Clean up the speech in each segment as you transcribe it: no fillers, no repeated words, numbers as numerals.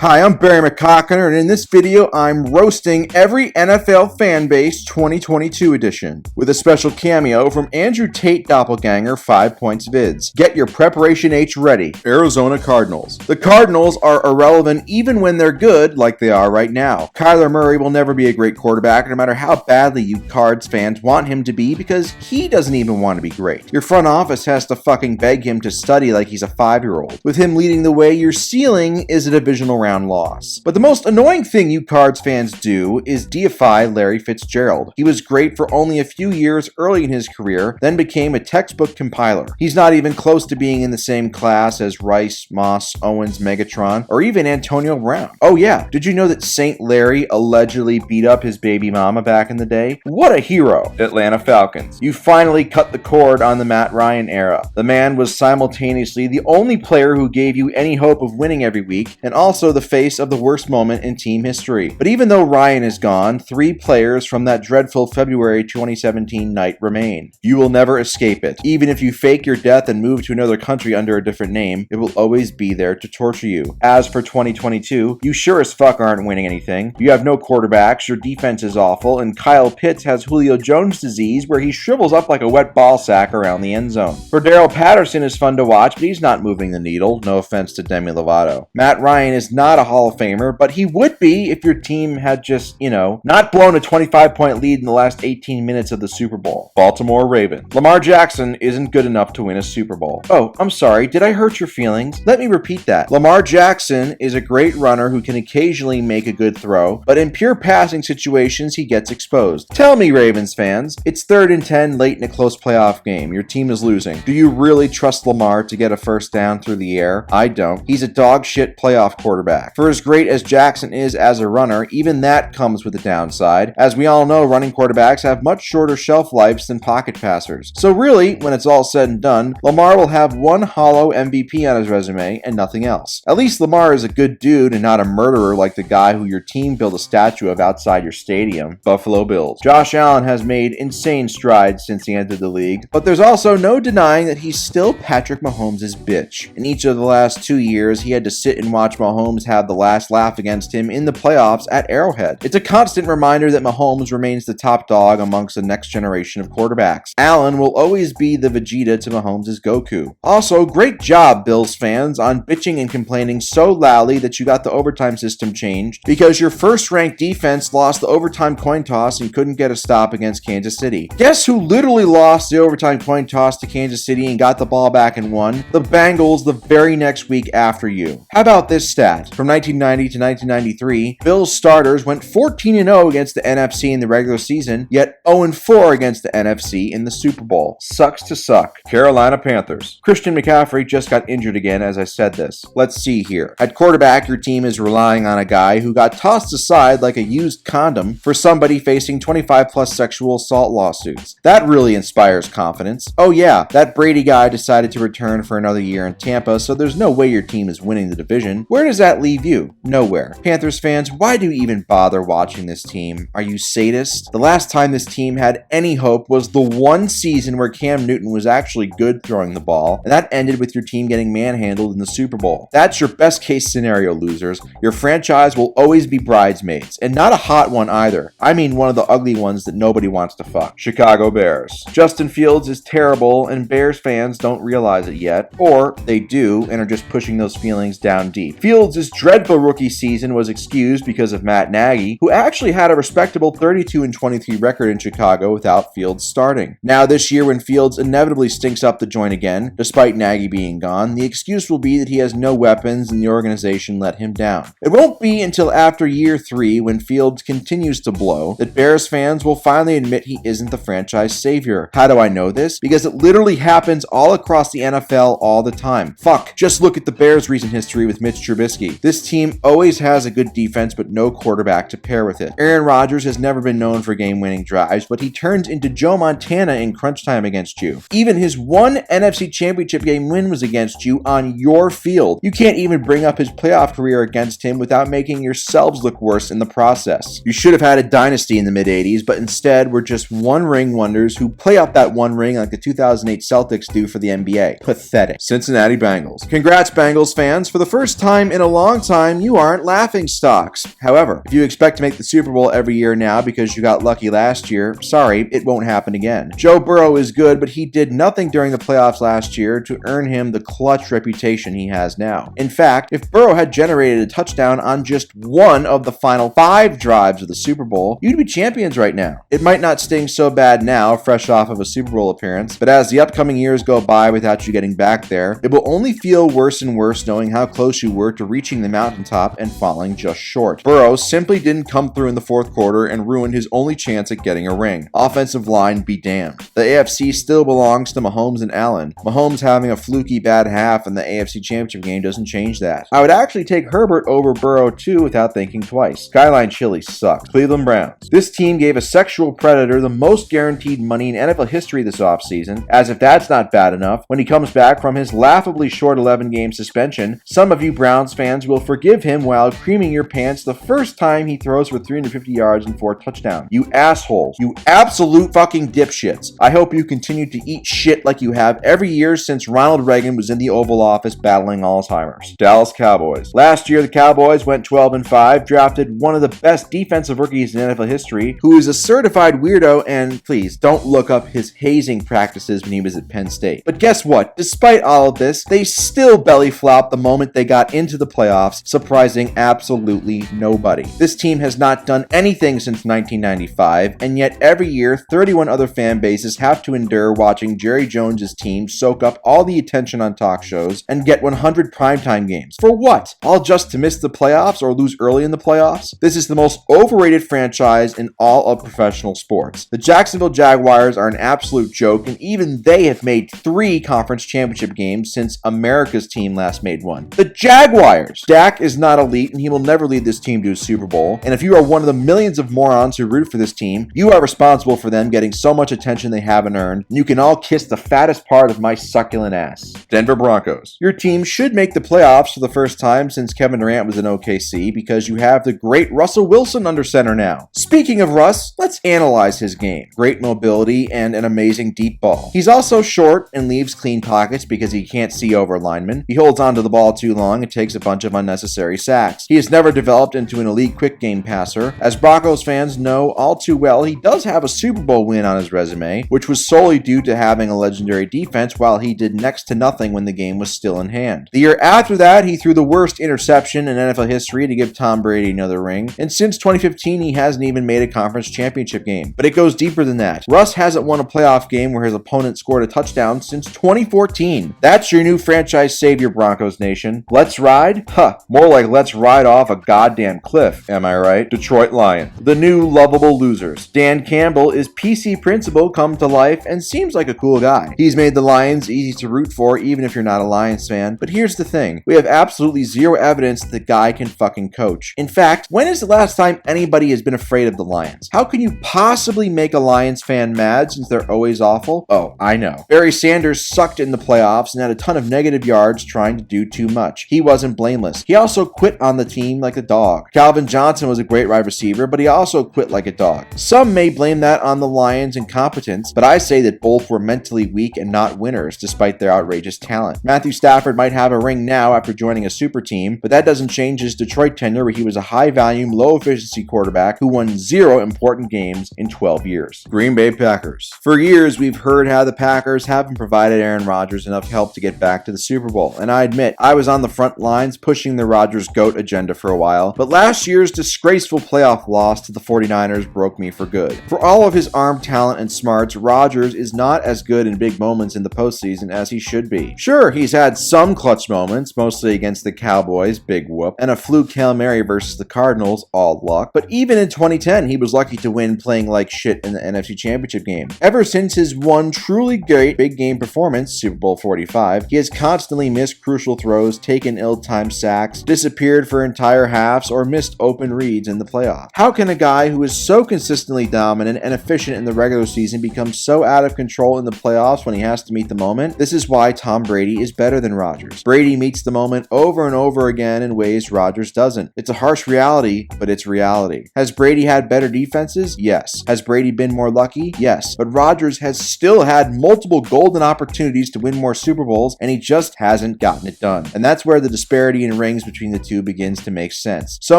Hi, I'm Barry McCockiner, and in this video, I'm roasting every NFL Fanbase 2022 edition with a special cameo from Andrew Tate doppelganger FivePointsVids. Get your Preparation H ready. Arizona Cardinals. The Cardinals are irrelevant even when they're good, like they are right now. Kyler Murray will never be a great quarterback, no matter how badly you Cards fans want him to be, because he doesn't even want to be great. Your front office has to fucking beg him to study like he's a 5-year-old. With him leading the way, your ceiling is a divisional round loss. But the most annoying thing you Cards fans do is deify Larry Fitzgerald. He was great for only a few years early in his career, then became a textbook compiler. He's not even close to being in the same class as Rice, Moss, Owens, Megatron, or even Antonio Brown. Oh yeah, did you know that Saint Larry allegedly beat up his baby mama back in the day? What a hero. Atlanta Falcons. You finally cut the cord on the Matt Ryan era. The man was simultaneously the only player who gave you any hope of winning every week, and also the face of the worst moment in team history. But even though Ryan is gone, 3 players from that dreadful February 2017 night remain. You will never escape it. Even if you fake your death and move to another country under a different name, it will always be there to torture you. As for 2022, you sure as fuck aren't winning anything. You have no quarterbacks, your defense is awful, and Kyle Pitts has Julio Jones disease where he shrivels up like a wet ball sack around the end zone. Cordero Patterson is fun to watch, but he's not moving the needle. No offense to Demi Lovato. Matt Ryan is not a Hall of Famer, but he would be if your team had just, not blown a 25-point lead in the last 18 minutes of the Super Bowl. Baltimore Ravens. Lamar Jackson isn't good enough to win a Super Bowl. Oh, I'm sorry, did I hurt your feelings? Let me repeat that. Lamar Jackson is a great runner who can occasionally make a good throw, but in pure passing situations, he gets exposed. Tell me, Ravens fans, it's 3rd and 10 late in a close playoff game. Your team is losing. Do you really trust Lamar to get a first down through the air? I don't. He's a dog shit playoff quarterback. For as great as Jackson is as a runner, even that comes with a downside. As we all know, running quarterbacks have much shorter shelf lives than pocket passers. So really, when it's all said and done, Lamar will have one hollow MVP on his resume and nothing else. At least Lamar is a good dude and not a murderer like the guy who your team built a statue of outside your stadium. Buffalo Bills. Josh Allen has made insane strides since he entered the league, but there's also no denying that he's still Patrick Mahomes' bitch. In each of the last 2 years, he had to sit and watch Mahomes have the last laugh against him in the playoffs at Arrowhead. It's a constant reminder that Mahomes remains the top dog amongst the next generation of quarterbacks. Allen will always be the Vegeta to Mahomes' Goku. Also, great job, Bills fans, on bitching and complaining so loudly that you got the overtime system changed because your first-ranked defense lost the overtime coin toss and couldn't get a stop against Kansas City. Guess who literally lost the overtime coin toss to Kansas City and got the ball back and won? The Bengals the very next week after you. How about this stat? From 1990 to 1993, Bills starters went 14-0 against the NFC in the regular season, yet 0-4 against the NFC in the Super Bowl. Sucks to suck. Carolina Panthers. Christian McCaffrey just got injured again as I said this. Let's see here. At quarterback, your team is relying on a guy who got tossed aside like a used condom for somebody facing 25-plus sexual assault lawsuits. That really inspires confidence. Oh yeah, that Brady guy decided to return for another year in Tampa, so there's no way your team is winning the division. Where does that leave you? Nowhere. Panthers fans, why do you even bother watching this team? Are you sadists? The last time this team had any hope was the one season where Cam Newton was actually good throwing the ball, and that ended with your team getting manhandled in the Super Bowl. That's your best case scenario, losers. Your franchise will always be bridesmaids, and not a hot one either. I mean one of the ugly ones that nobody wants to fuck. Chicago Bears. Justin Fields is terrible, and Bears fans don't realize it yet, or they do and are just pushing those feelings down deep. Fields' dreadful rookie season was excused because of Matt Nagy, who actually had a respectable 32-23 record in Chicago without Fields starting. Now this year, when Fields inevitably stinks up the joint again, despite Nagy being gone, the excuse will be that he has no weapons and the organization let him down. It won't be until after year 3, when Fields continues to blow, that Bears fans will finally admit he isn't the franchise savior. How do I know this? Because it literally happens all across the NFL all the time. Fuck, just look at the Bears' recent history with Mitch Trubisky. This team always has a good defense but no quarterback to pair with it. Aaron Rodgers has never been known for game-winning drives, but he turns into Joe Montana in crunch time against you. Even his one NFC Championship game win was against you on your field. You can't even bring up his playoff career against him without making yourselves look worse in the process. You should have had a dynasty in the mid-80s, but instead we're just one-ring wonders who play up that one ring like the 2008 Celtics do for the NBA. Pathetic. Cincinnati Bengals. Congrats, Bengals fans. For the first time in a long long time, you aren't laughing stocks. However, if you expect to make the Super Bowl every year now because you got lucky last year, sorry, it won't happen again. Joe Burrow is good, but he did nothing during the playoffs last year to earn him the clutch reputation he has now. In fact, if Burrow had generated a touchdown on just one of the final 5 drives of the Super Bowl, you'd be champions right now. It might not sting so bad now, fresh off of a Super Bowl appearance, but as the upcoming years go by without you getting back there, it will only feel worse and worse knowing how close you were to reaching the mountaintop and falling just short. Burrow simply didn't come through in the fourth quarter and ruined his only chance at getting a ring. Offensive line be damned. The AFC still belongs to Mahomes and Allen. Mahomes having a fluky bad half in the AFC Championship game doesn't change that. I would actually take Herbert over Burrow too without thinking twice. Skyline Chili sucks. Cleveland Browns. This team gave a sexual predator the most guaranteed money in NFL history this offseason. As if that's not bad enough, when he comes back from his laughably short 11-game suspension, some of you Browns fans will forgive him while creaming your pants the first time he throws for 350 yards and 4 touchdowns. You assholes. You absolute fucking dipshits. I hope you continue to eat shit like you have every year since Ronald Reagan was in the Oval Office battling Alzheimer's. Dallas Cowboys. Last year, the Cowboys went 12-5, drafted one of the best defensive rookies in NFL history, who is a certified weirdo, and please don't look up his hazing practices when he was at Penn State. But guess what? Despite all of this, they still belly flopped the moment they got into the playoffs, surprising absolutely nobody. This team has not done anything since 1995, and yet every year, 31 other fan bases have to endure watching Jerry Jones' team soak up all the attention on talk shows and get 100 primetime games. For what? All just to miss the playoffs or lose early in the playoffs? This is the most overrated franchise in all of professional sports. The Jacksonville Jaguars are an absolute joke, and even they have made 3 conference championship games since America's team last made one. The Jaguars! Dak is not elite, and he will never lead this team to a Super Bowl, and if you are one of the millions of morons who root for this team, you are responsible for them getting so much attention they haven't earned, and you can all kiss the fattest part of my succulent ass. Denver Broncos. Your team should make the playoffs for the first time since Kevin Durant was in OKC because you have the great Russell Wilson under center now. Speaking of Russ, let's analyze his game. Great mobility and an amazing deep ball. He's also short and leaves clean pockets because he can't see over linemen. He holds onto the ball too long and takes a bunch of unnecessary sacks. He has never developed into an elite quick game passer. As Broncos fans know all too well, he does have a Super Bowl win on his resume, which was solely due to having a legendary defense while he did next to nothing when the game was still in hand. The year after that, he threw the worst interception in NFL history to give Tom Brady another ring, and since 2015, he hasn't even made a conference championship game. But it goes deeper than that. Russ hasn't won a playoff game where his opponent scored a touchdown since 2014. That's your new franchise savior, Broncos Nation. Let's ride? Huh, more like let's ride off a goddamn cliff, am I right? Detroit Lions. The new lovable losers. Dan Campbell is PC Principal come to life and seems like a cool guy. He's made the Lions easy to root for even if you're not a Lions fan. But here's the thing. We have absolutely zero evidence that the guy can fucking coach. In fact, when is the last time anybody has been afraid of the Lions? How can you possibly make a Lions fan mad since they're always awful? Oh, I know. Barry Sanders sucked in the playoffs and had a ton of negative yards trying to do too much. He wasn't blameless. He also quit on the team like a dog. Calvin Johnson was a great wide receiver, but he also quit like a dog. Some may blame that on the Lions' incompetence, but I say that both were mentally weak and not winners despite their outrageous talent. Matthew Stafford might have a ring now after joining a super team, but that doesn't change his Detroit tenure where he was a high-volume, low-efficiency quarterback who won 0 important games in 12 years. Green Bay Packers. For years, we've heard how the Packers haven't provided Aaron Rodgers enough help to get back to the Super Bowl, and I admit, I was on the front lines pushing the Rodgers GOAT agenda for a while, but last year's disgraceful playoff loss to the 49ers broke me for good. For all of his arm talent and smarts, Rodgers is not as good in big moments in the postseason as he should be. Sure, he's had some clutch moments, mostly against the Cowboys, big whoop, and a fluke Hail Mary versus the Cardinals, all luck, but even in 2010, he was lucky to win playing like shit in the NFC Championship game. Ever since his one truly great big game performance, Super Bowl 45, he has constantly missed crucial throws, taken ill-timed sacks, disappeared for entire halves, or missed open reads in the playoffs. How can a guy who is so consistently dominant and efficient in the regular season become so out of control in the playoffs when he has to meet the moment? This is why Tom Brady is better than Rodgers. Brady meets the moment over and over again in ways Rodgers doesn't. It's a harsh reality, but it's reality. Has Brady had better defenses? Yes. Has Brady been more lucky? Yes. But Rodgers has still had multiple golden opportunities to win more Super Bowls, and he just hasn't gotten it done. And that's where the disparity in rings between the two begins to make sense. So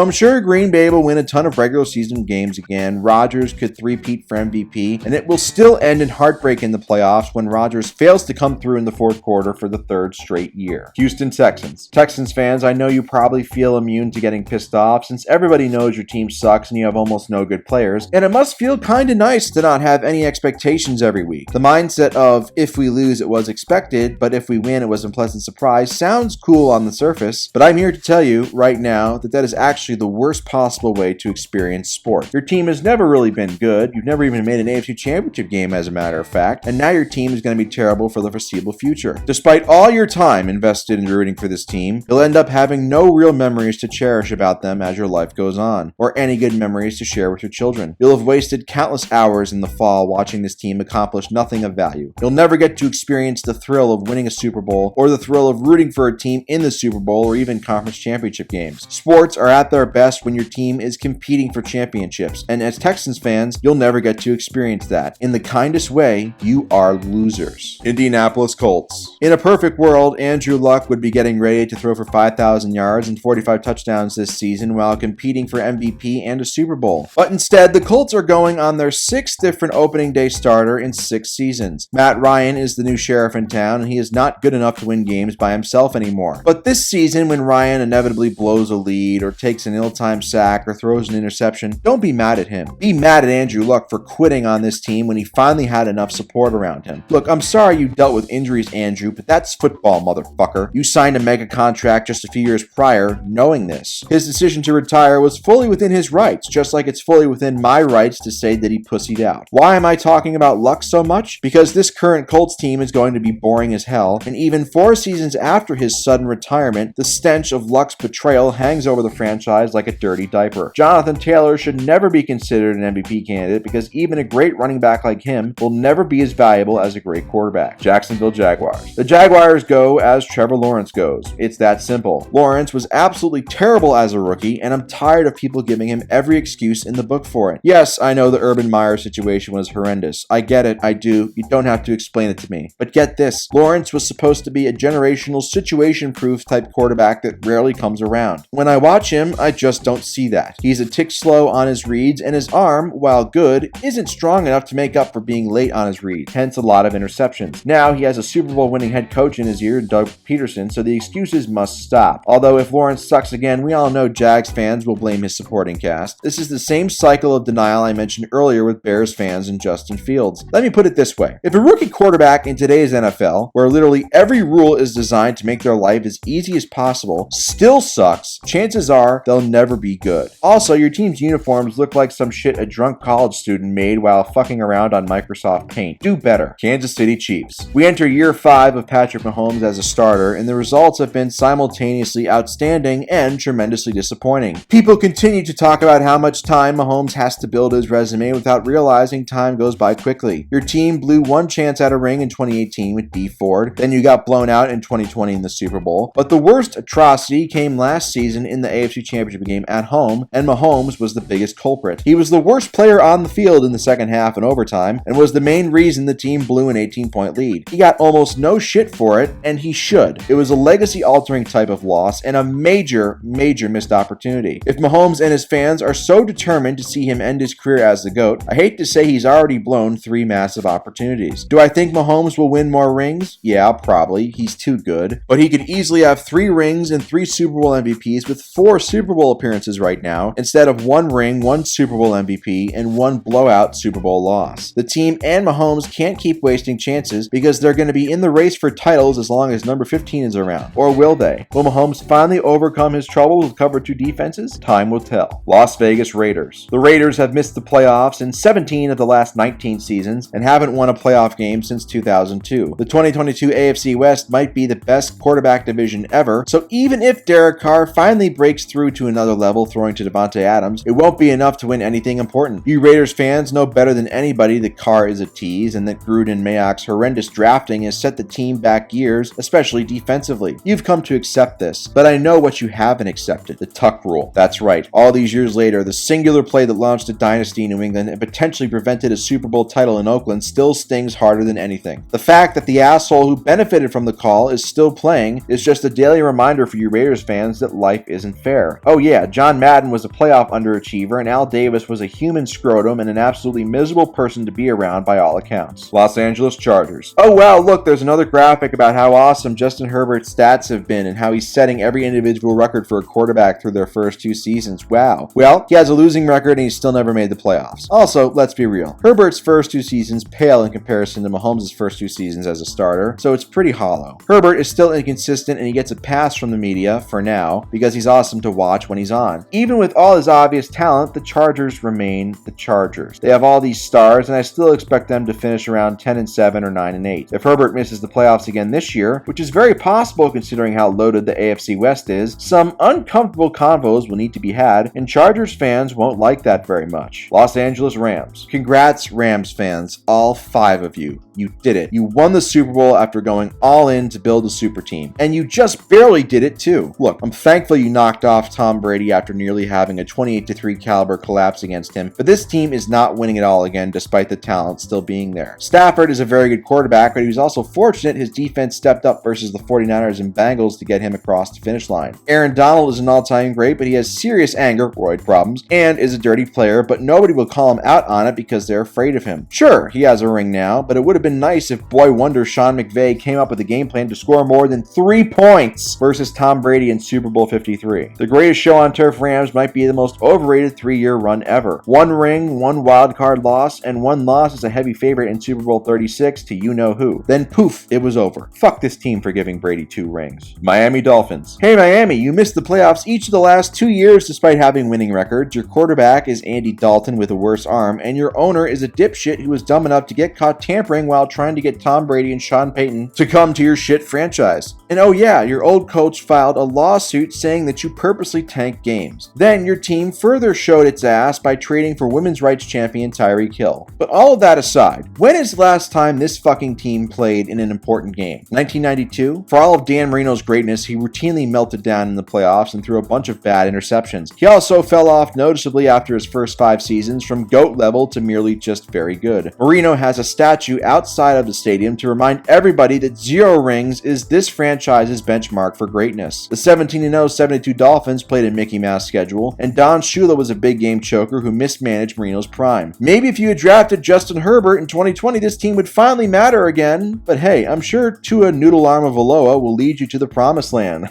I'm sure Green Bay will win a ton of regular season games again, Rodgers could three-peat for MVP, and it will still end in heartbreak in the playoffs when Rodgers fails to come through in the fourth quarter for the third straight year. Houston Texans. Texans fans, I know you probably feel immune to getting pissed off since everybody knows your team sucks and you have almost no good players, and it must feel kinda nice to not have any expectations every week. The mindset of, if we lose it was expected, but if we win it was a pleasant surprise sounds cool on the surface, but I'm here to tell you right now that is actually the worst possible way to experience sport. Your team has never really been good, you've never even made an AFC Championship game as a matter of fact, and now your team is going to be terrible for the foreseeable future. Despite all your time invested in rooting for this team, you'll end up having no real memories to cherish about them as your life goes on, or any good memories to share with your children. You'll have wasted countless hours in the fall watching this team accomplish nothing of value. You'll never get to experience the thrill of winning a Super Bowl, or the thrill of rooting for a team in the Super Bowl, or even conference championship games. Sports are at their best when your team is competing for championships, and as Texans fans, you'll never get to experience that. In the kindest way, you are losers. Indianapolis Colts. In a perfect world, Andrew Luck would be getting ready to throw for 5,000 yards and 45 touchdowns this season while competing for MVP and a Super Bowl. But instead, the Colts are going on their 6th different opening day starter in 6 seasons. Matt Ryan is the new sheriff in town, and he is not good enough to win games by himself anymore. But this season, when Ryan inevitably blows a lead or takes an ill-timed sack or throws an interception, don't be mad at him. Be mad at Andrew Luck for quitting on this team when he finally had enough support around him. Look, I'm sorry you dealt with injuries, Andrew, but that's football, motherfucker. You signed a mega contract just a few years prior knowing this. His decision to retire was fully within his rights, just like it's fully within my rights to say that he pussied out. Why am I talking about Luck so much? Because this current Colts team is going to be boring as hell, and even 4 seasons after his sudden retirement, the stench of Luck's betrayal hangs over the franchise like a dirty diaper. Jonathan Taylor should never be considered an MVP candidate because even a great running back like him will never be as valuable as a great quarterback. Jacksonville Jaguars. The Jaguars go as Trevor Lawrence goes. It's that simple. Lawrence was absolutely terrible as a rookie, and I'm tired of people giving him every excuse in the book for it. Yes, I know the Urban Meyer situation was horrendous. I get it, I do. You don't have to explain it to me. But get this, Lawrence was supposed to be a generational situation-proof type quarterback that rarely comes around. When I watch him, I just don't see that. He's a tick slow on his reads, and his arm, while good, isn't strong enough to make up for being late on his reads, hence a lot of interceptions. Now he has a Super Bowl winning head coach in his ear, Doug Peterson, so the excuses must stop. Although if Lawrence sucks again, we all know Jags fans will blame his supporting cast. This is the same cycle of denial I mentioned earlier with Bears fans and Justin Fields. Let me put it this way. If a rookie quarterback in today's NFL, where literally every rule is designed to make their life as easy as possible, still sucks, chances are they'll never be good. Also, your team's uniforms look like some shit a drunk college student made while fucking around on Microsoft Paint. Do better. Kansas City Chiefs. We enter year 5 of Patrick Mahomes as a starter, and the results have been simultaneously outstanding and tremendously disappointing. People continue to talk about how much time Mahomes has to build his resume without realizing time goes by quickly. Your team blew one chance at a ring in 2018 with Dee Ford, then you got blown out in 2020 in the Super Bowl, but the worst atrocity came last season in the AFC Championship game at home, and Mahomes was the biggest culprit. He was the worst player on the field in the second half and overtime, and was the main reason the team blew an 18-point lead. He got almost no shit for it, and he should. It was a legacy-altering type of loss, and a major missed opportunity. If Mahomes and his fans are so determined to see him end his career as the GOAT, I hate to say he's already blown 3 massive opportunities. Do I think Mahomes will win more rings? Yeah, probably. He's too good. But he could easily have 3 rings and 3 Super Bowl MVPs with 4 Super Bowl appearances right now, instead of 1 ring, 1 Super Bowl MVP, and 1 blowout Super Bowl loss. The team and Mahomes can't keep wasting chances because they're going to be in the race for titles as long as number 15 is around. Or will they? Will Mahomes finally overcome his trouble with cover 2 defenses? Time will tell. Las Vegas Raiders. The Raiders have missed the playoffs in 17 of the last 19 seasons and haven't won a playoff game since 2002. The 2022 AFC West might be the best quarterback division ever, so even if Derek Carr finally breaks through to another level throwing to Devontae Adams, it won't be enough to win anything important. You Raiders fans know better than anybody that Carr is a tease and that Gruden Mayock's horrendous drafting has set the team back years, especially defensively. You've come to accept this, but I know what you haven't accepted. The Tuck rule. That's right. All these years later, the singular play that launched a dynasty in New England and potentially prevented a Super Bowl title in Oakland still stings harder than anything. The fact that the asshole who benefited from the call is still playing is just a daily reminder for you Raiders fans that life isn't fair. Oh yeah, John Madden was a playoff underachiever, and Al Davis was a human scrotum and an absolutely miserable person to be around by all accounts. Los Angeles Chargers. Oh wow, look, there's another graphic about how awesome Justin Herbert's stats have been and how he's setting every individual record for a quarterback through their first 2 seasons. Wow. Well, he has a losing record and he's still never made the playoffs. Also, let's be real. Herbert's first 2 seasons pale in comparison to Mahomes' first 2 seasons as a starter, so it's pretty hollow. Herbert is still inconsistent and he gets a pass from the media, for now, because he's awesome to watch when he's on. Even with all his obvious talent, the Chargers remain the Chargers. They have all these stars and I still expect them to finish around 10-7 or 9-8. If Herbert misses the playoffs again this year, which is very possible considering how loaded the AFC West is, some uncomfortable convos will need to be had, and Chargers fans won't like that very much. Los Angeles Rams. Congrats, Rams fans, all 5 of you. You did it. You won the Super Bowl after going all in to build a super team. And you just barely did it too. Look, I'm thankful you knocked off Tom Brady after nearly having a 28-3 caliber collapse against him, but this team is not winning it all again despite the talent still being there. Stafford is a very good quarterback, but he was also fortunate his defense stepped up versus the 49ers and Bengals to get him across the finish line. Aaron Donald is an all-time great, but he has serious anger, roid problems, and is a dirty player, but nobody will call him out on it because they're afraid of him. Sure, he has a ring now, but it would have been nice if boy wonder Sean McVay came up with a game plan to score more than 3 points versus Tom Brady in Super Bowl 53. The greatest show on turf Rams might be the most overrated 3-year run ever. 1 ring, 1 wildcard loss, and 1 loss as a heavy favorite in Super Bowl 36 to you-know-who. Then poof, it was over. Fuck this team for giving Brady 2 rings. Miami Dolphins. Hey Miami, you missed the playoffs each of the last 2 years despite having winning records. Your quarterback is Andy Dalton with a worse arm, and your owner is a dipshit who was dumb enough to get caught tampering while trying to get Tom Brady and Sean Payton to come to your shit franchise. And oh yeah, your old coach filed a lawsuit saying that you purposely tanked games. Then your team further showed its ass by trading for women's rights champion Tyreek Hill. But all of that aside, when is the last time this fucking team played in an important game? 1992? For all of Dan Marino's greatness, he routinely melted down in the playoffs and threw a bunch of bad interceptions. He also fell off noticeably after his first 5 seasons from GOAT level to merely just very good. Marino has a statue outside of the stadium to remind everybody that 0 rings is this franchise's benchmark for greatness. The 17-0 72 Dolphins played a Mickey Mouse schedule, and Don Shula was a big game choker who mismanaged Marino's prime. Maybe if you had drafted Justin Herbert in 2020, this team would finally matter again, but hey, I'm sure Tua Noodle Arm of Aloha will lead you to the promised land.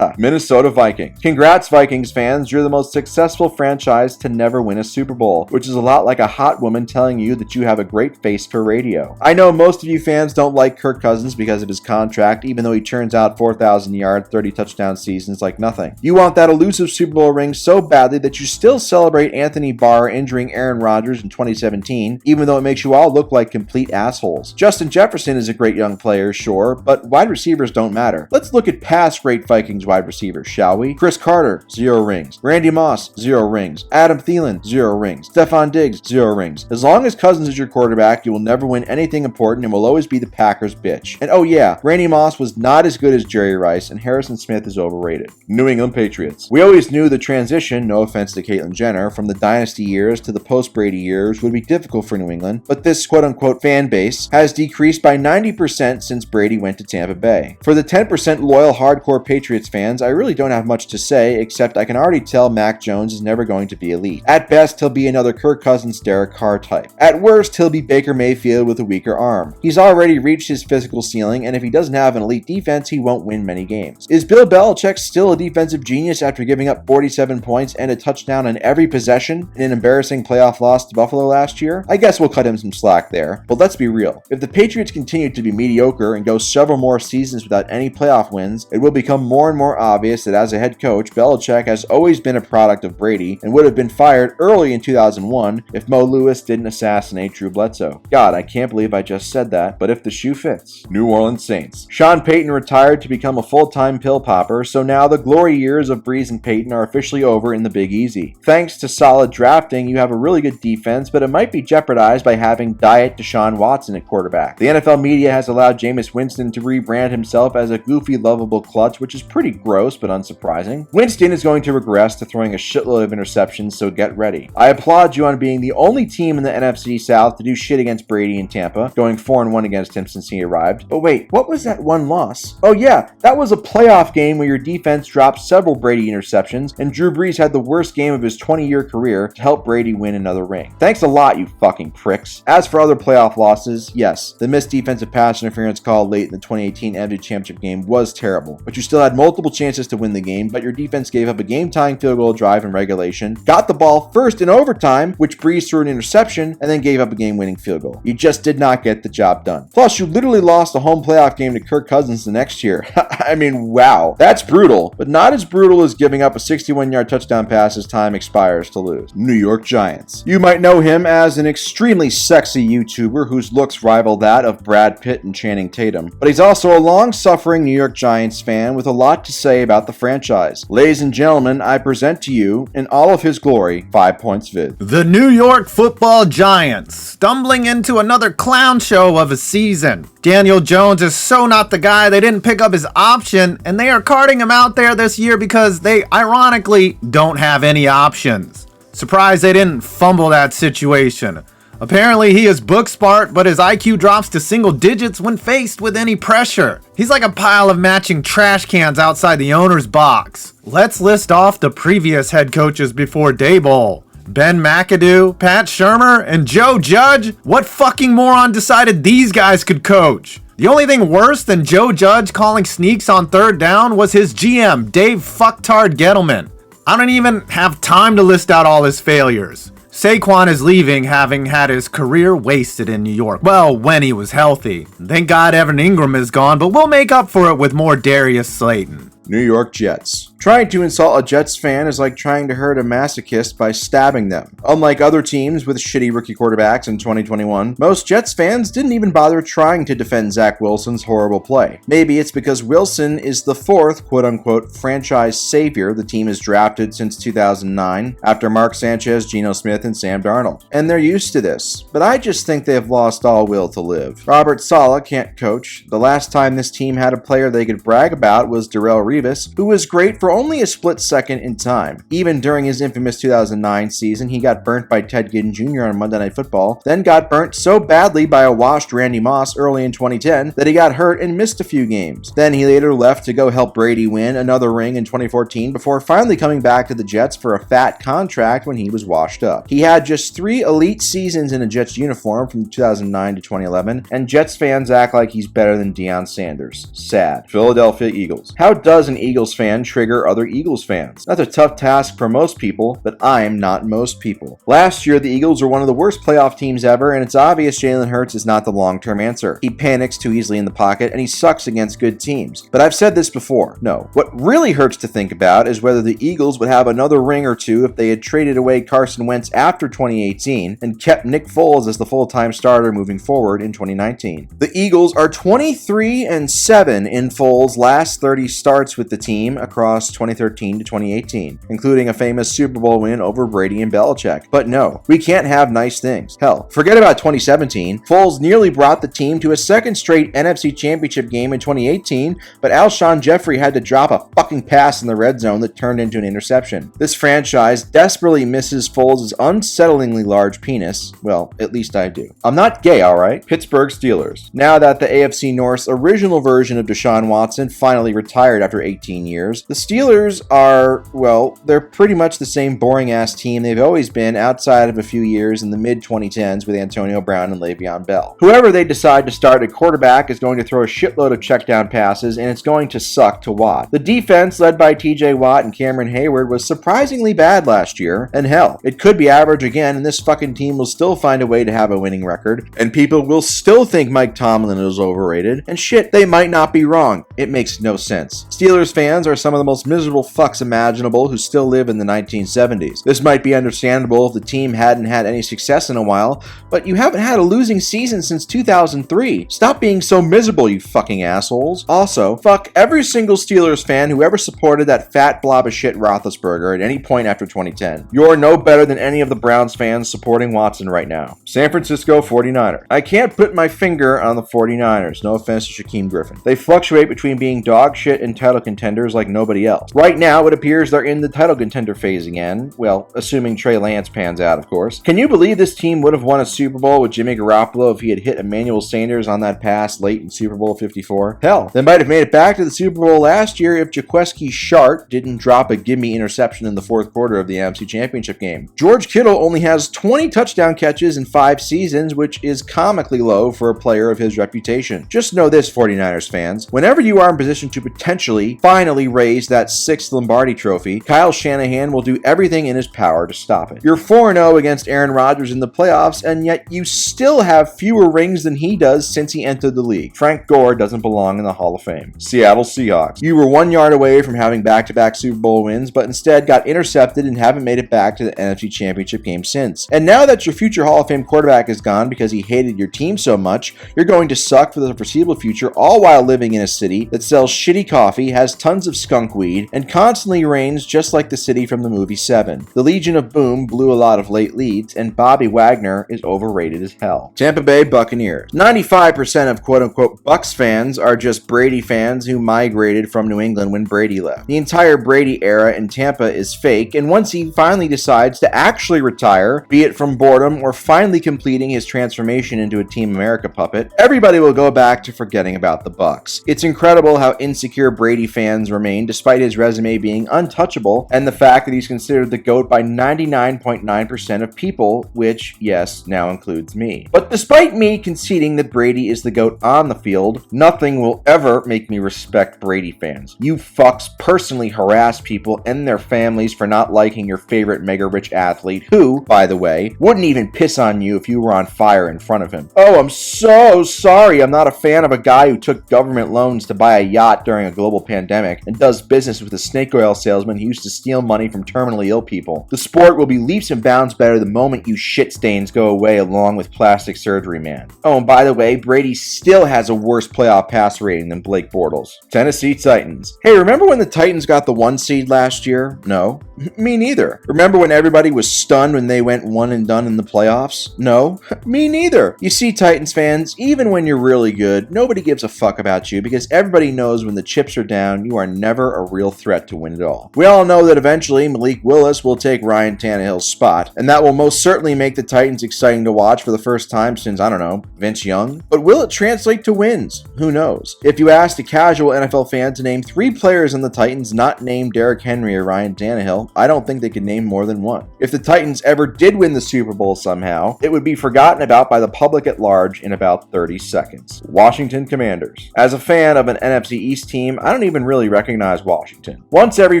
Minnesota Vikings. Congrats, Vikings fans, you're the most successful franchise to never win a Super Bowl, which is a lot like a hot woman telling you that you have a great face for radio. I know most of you fans don't like Kirk Cousins because of his contract, even though he turns out 4,000-yard, 30-touchdown seasons like nothing. You want that elusive Super Bowl ring so badly that you still celebrate Anthony Barr injuring Aaron Rodgers in 2017, even though it makes you all look like complete assholes. Justin Jefferson is a great young player, sure, but wide receivers don't matter. Let's look at past great Vikings wide receivers, shall we? Chris Carter, 0 rings. Randy Moss, 0 rings. Adam Thielen, 0 rings. Stephon Diggs, 0 rings. As long as Cousins is your quarterback, you will never win anything important and will always be the Packers' bitch. And oh yeah, Randy Moss was not as good as Jerry Rice, and Harrison Smith is overrated. New England Patriots. We always knew the transition, no offense to Caitlyn Jenner, from the dynasty years to the post-Brady years would be difficult for New England, but this quote-unquote fan base has decreased by 90% since Brady went to Tampa Bay. For the 10% loyal hardcore Patriots fans, I really don't have much to say, except I can already tell Mac Jones is never going to be elite. At best, he'll be another Kirk Cousins, Derek Carr type. At worst, he'll be Baker Mayfield with a weaker arm. He's already reached his physical ceiling, and if he doesn't have an elite defense, he won't win many games. Is Bill Belichick still a defensive genius after giving up 47 points and a touchdown on every possession in an embarrassing playoff loss to Buffalo last year? I guess we'll cut him some slack there, but let's be real. If the Patriots continue to be mediocre and go several more seasons without any playoff wins, it will become more and more obvious that as a head coach, Belichick has always been a product of Brady and would have been fired early in 2001 if Mo Lewis didn't assassinate Drew Bledsoe. God, I can't believe I just said that, but if the shoe fits. New Orleans Saints. Sean Payton retired to become a full-time pill popper, so now the glory years of Breeze and Payton are officially over in the Big Easy. Thanks to solid drafting, you have a really good defense, but it might be jeopardized by having Diet Deshaun Watson at quarterback. The NFL media has allowed Jameis Winston to rebrand himself as a goofy, lovable klutz, which is pretty gross but unsurprising. Winston is going to regress to throwing a shitload of interceptions, so get ready. I applaud you on being the only team in the NFC South to do shit against Brady in Tampa, going 4-1 against him since he arrived. But wait, what was that one loss? Oh yeah, that was a playoff playoff game where your defense dropped several Brady interceptions and Drew Brees had the worst game of his 20-year career to help Brady win another ring. Thanks a lot, you fucking pricks. As for other playoff losses, yes, the missed defensive pass interference call late in the 2018 NFC Championship game was terrible, but you still had multiple chances to win the game, but your defense gave up a game-tying field goal drive in regulation, got the ball first in overtime, which Brees threw an interception, and then gave up a game-winning field goal. You just did not get the job done. Plus, you literally lost a home playoff game to Kirk Cousins the next year. I mean, wow. That's brutal, but not as brutal as giving up a 61-yard touchdown pass as time expires to lose. New York Giants. You might know him as an extremely sexy YouTuber whose looks rival that of Brad Pitt and Channing Tatum, but he's also a long-suffering New York Giants fan with a lot to say about the franchise. Ladies and gentlemen, I present to you, in all of his glory, 5 Points Vids. The New York Football Giants, stumbling into another clown show of a season. Daniel Jones is so not the guy, they didn't pick up his option, and they are carting him out there this year because they ironically don't have any options. Surprised they didn't fumble that situation. Apparently he is book smart, but his IQ drops to single digits when faced with any pressure. He's like a pile of matching trash cans outside the owner's box. Let's list off the previous head coaches before Daboll. Ben McAdoo, Pat Shurmur, and Joe Judge? What fucking moron decided these guys could coach? The only thing worse than Joe Judge calling sneaks on third down was his GM, Dave Fucktard Gettleman. I don't even have time to list out all his failures. Saquon is leaving, having had his career wasted in New York. Well, when he was healthy. Thank God Evan Ingram is gone, but we'll make up for it with more Darius Slayton. New York Jets. Trying to insult a Jets fan is like trying to hurt a masochist by stabbing them. Unlike other teams with shitty rookie quarterbacks in 2021, most Jets fans didn't even bother trying to defend Zach Wilson's horrible play. Maybe it's because Wilson is the fourth quote-unquote franchise savior the team has drafted since 2009 after Mark Sanchez, Geno Smith, and Sam Darnold. And they're used to this, but I just think they've lost all will to live. Robert Saleh can't coach. The last time this team had a player they could brag about was Darrelle Revis, who was great for only a split second in time. Even during his infamous 2009 season, he got burnt by Ted Ginn Jr. on Monday Night Football, then got burnt so badly by a washed Randy Moss early in 2010 that he got hurt and missed a few games. Then he later left to go help Brady win another ring in 2014 before finally coming back to the Jets for a fat contract when he was washed up. He had just 3 elite seasons in a Jets uniform from 2009 to 2011, and Jets fans act like he's better than Deion Sanders. Sad. Philadelphia Eagles. How does an Eagles fan trigger other Eagles fans? That's a tough task for most people, but I'm not most people. Last year, the Eagles were one of the worst playoff teams ever, and it's obvious Jalen Hurts is not the long-term answer. He panics too easily in the pocket, and he sucks against good teams. But I've said this before. No. What really hurts to think about is whether the Eagles would have another ring or two if they had traded away Carson Wentz after 2018 and kept Nick Foles as the full-time starter moving forward in 2019. The Eagles are 23-7 in Foles' last 30 starts with the team across 2013 to 2018, including a famous Super Bowl win over Brady and Belichick. But no, we can't have nice things. Hell, forget about 2017. Foles nearly brought the team to a second straight NFC Championship game in 2018, but Alshon Jeffrey had to drop a fucking pass in the red zone that turned into an interception. This franchise desperately misses Foles' unsettlingly large penis. Well, at least I do. I'm not gay, alright? Pittsburgh Steelers. Now that the AFC North's original version of Deshaun Watson finally retired after 18 years, the Steelers are, well, they're pretty much the same boring-ass team they've always been outside of a few years in the mid-2010s with Antonio Brown and Le'Veon Bell. Whoever they decide to start at quarterback is going to throw a shitload of checkdown passes, and it's going to suck to watch. The defense, led by TJ Watt and Cameron Hayward, was surprisingly bad last year, and hell, it could be average again, and this fucking team will still find a way to have a winning record, and people will still think Mike Tomlin is overrated, and shit, they might not be wrong. It makes no sense. Steelers fans are some of the most miserable fucks imaginable who still live in the 1970s. This might be understandable if the team hadn't had any success in a while, but you haven't had a losing season since 2003. Stop being so miserable, you fucking assholes. Also, fuck every single Steelers fan who ever supported that fat blob of shit Roethlisberger at any point after 2010. You're no better than any of the Browns fans supporting Watson right now. San Francisco 49ers. I can't put my finger on the 49ers, no offense to Shaquem Griffin. They fluctuate between being dog shit and title contenders like nobody else. well. Right now, it appears they're in the title contender phase again. Well, assuming Trey Lance pans out, of course. Can you believe this team would have won a Super Bowl with Jimmy Garoppolo if he had hit Emmanuel Sanders on that pass late in Super Bowl 54? Hell, they might have made it back to the Super Bowl last year if Jaquesky Sharp didn't drop a gimme interception in the fourth quarter of the NFC Championship game. George Kittle only has 20 touchdown catches in 5 seasons, which is comically low for a player of his reputation. Just know this, 49ers fans. Whenever you are in position to potentially finally raise that 6th Lombardi trophy, Kyle Shanahan will do everything in his power to stop it. You're 4-0 against Aaron Rodgers in the playoffs, and yet you still have fewer rings than he does since he entered the league. Frank Gore doesn't belong in the Hall of Fame. Seattle Seahawks. You were 1 yard away from having back-to-back Super Bowl wins, but instead got intercepted and haven't made it back to the NFC Championship game since. And now that your future Hall of Fame quarterback is gone because he hated your team so much, you're going to suck for the foreseeable future, all while living in a city that sells shitty coffee, has tons of skunk weed, and constantly rains just like the city from the movie Seven. The Legion of Boom blew a lot of late leads, and Bobby Wagner is overrated as hell. Tampa Bay Buccaneers. 95% of quote-unquote Bucs fans are just Brady fans who migrated from New England when Brady left. The entire Brady era in Tampa is fake, and once he finally decides to actually retire, be it from boredom or finally completing his transformation into a Team America puppet, everybody will go back to forgetting about the Bucs. It's incredible how insecure Brady fans remain despite his resume being untouchable and the fact that he's considered the GOAT by 99.9% of people, which, yes, now includes me. But despite me conceding that Brady is the GOAT on the field, nothing will ever make me respect Brady fans. You fucks personally harass people and their families for not liking your favorite mega-rich athlete who, by the way, wouldn't even piss on you if you were on fire in front of him. Oh, I'm so sorry. I'm not a fan of a guy who took government loans to buy a yacht during a global pandemic and does business with a snake oil salesman who used to steal money from terminally ill people. The sport will be leaps and bounds better the moment you shit stains go away along with plastic surgery man. Oh, and by the way, Brady still has a worse playoff pass rating than Blake Bortles. Tennessee Titans. Hey, remember when the Titans got the 1 seed last year? No. Me neither. Remember when everybody was stunned when they went one and done in the playoffs? No. Me neither. You see, Titans fans, even when you're really good, nobody gives a fuck about you because everybody knows when the chips are down, you are never a real threat to win it all. We all know that eventually Malik Willis will take Ryan Tannehill's spot, and that will most certainly make the Titans exciting to watch for the first time since, I don't know, Vince Young. But will it translate to wins? Who knows? If you asked a casual NFL fan to name 3 players in the Titans not named Derrick Henry or Ryan Tannehill, I don't think they could name more than 1. If the Titans ever did win the Super Bowl somehow, it would be forgotten about by the public at large in about 30 seconds. Washington Commanders. As a fan of an NFC East team, I don't even really recognize Washington. Once every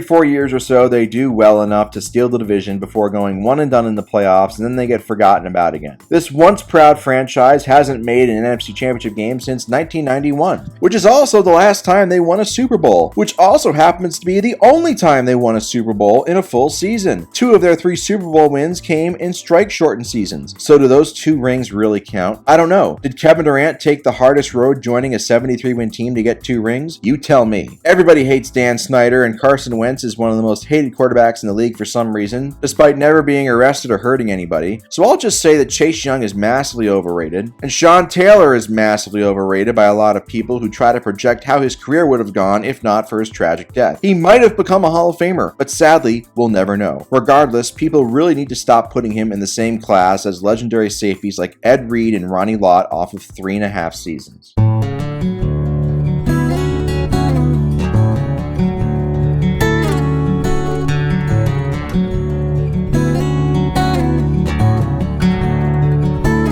4 years or so, they do well enough to steal the division before going one and done in the playoffs, and then they get forgotten about again. This once proud franchise hasn't made an NFC Championship game since 1991, which is also the last time they won a Super Bowl, which also happens to be the only time they won a Super Bowl in a full season. 2 of their 3 Super Bowl wins came in strike-shortened seasons. So do those 2 rings really count? I don't know. Did Kevin Durant take the hardest road joining a 73-win team to get 2 rings? You tell me. Everybody hates Dan Snyder, and Carson Wentz is one of the most hated quarterbacks in the league for some reason, despite never being arrested or hurting anybody. So I'll just say that Chase Young is massively overrated, and Sean Taylor is massively overrated by a lot of people who try to project how his career would have gone if not for his tragic death. He might have become a Hall of Famer, but sadly, we'll never know. Regardless, people really need to stop putting him in the same class as legendary safeties like Ed Reed and Ronnie Lott off of 3.5 seasons.